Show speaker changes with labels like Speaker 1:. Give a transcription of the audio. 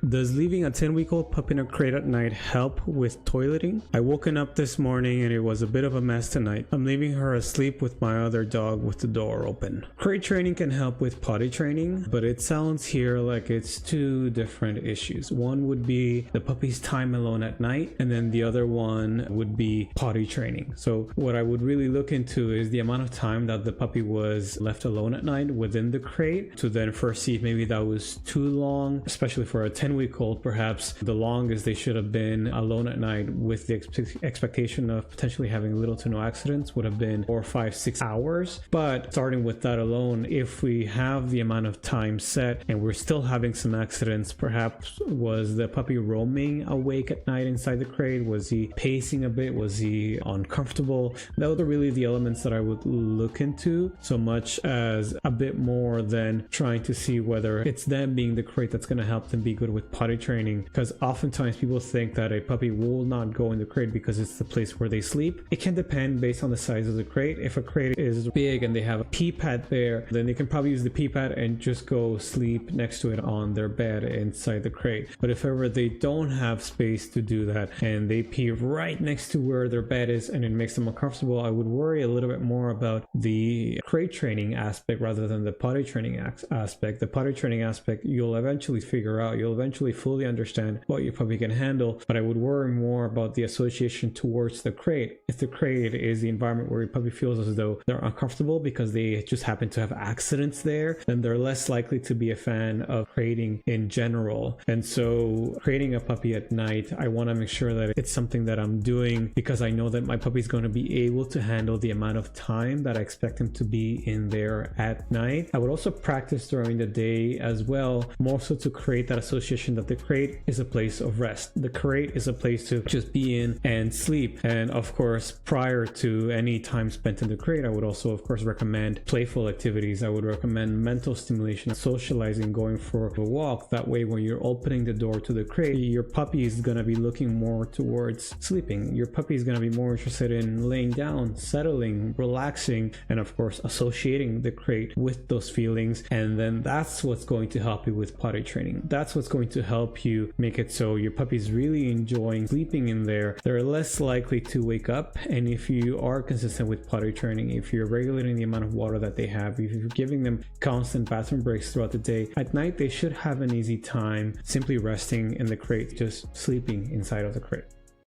Speaker 1: Does leaving a 10-week-old pup in a crate at night help with toileting? I woken up this morning and it was a bit of a mess tonight. I'm leaving her asleep with my other dog with the door open. Crate training can help with potty training, but it sounds here like it's two different issues. One would be the puppy's time alone at night, and then the other one would be potty training. So what I would really look into is the amount of time that the puppy was left alone at night within the crate, to then first see if maybe that was too long, especially for a 10-week-old. Perhaps the longest they should have been alone at night with the expectation of potentially having little to no accidents would have been 4, 5, 6 hours. But starting with that alone, if we have the amount of time set and we're still having some accidents, perhaps was the puppy roaming awake at night inside the crate? Was he pacing a bit? Was he uncomfortable? Those are really the elements that I would look into, so much as a bit more than trying to see whether it's them being the crate that's going to help them be good with potty training. Because oftentimes people think that a puppy will not go in the crate because it's the place where they sleep. It can depend based on the size of the crate. If a crate is big and they have a pee pad there, then they can probably use the pee pad and just go sleep next to it on their bed inside the crate. But if ever they don't have space to do that and they pee right next to where their bed is and it makes them uncomfortable, I would worry a little bit more about the crate training aspect rather than the potty training aspect. The potty training aspect you'll eventually figure out, you'll eventually fully understand what your puppy can handle, but I would worry more about the association towards the crate. If the crate is the environment where your puppy feels as though they're uncomfortable because they just happen to have accidents there, then they're less likely to be a fan of crating in general. And so creating a puppy at night, I want to make sure that it's something that I'm doing because I know that my puppy is going to be able to handle the amount of time that I expect him to be in there at night. I would also practice during the day as well, more so to create that association that the crate is a place of rest. The crate is a place to just be in and sleep. And of course, prior to any time spent in the crate, I would also of course recommend playful activities. I would recommend mental stimulation, socializing, going for a walk. That way when you're opening the door to the crate, your puppy is going to be looking more towards sleeping. Your puppy is going to be more interested in laying down, settling, relaxing, and of course associating the crate with those feelings. And then that's what's going to help you with potty training. That's what's going to help you make it so your puppy's really enjoying sleeping in there. They're less likely to wake up. And if you are consistent with potty training, if you're regulating the amount of water that they have, if you're giving them constant bathroom breaks throughout the day, at night they should have an easy time simply resting in the crate, just sleeping inside of the crate.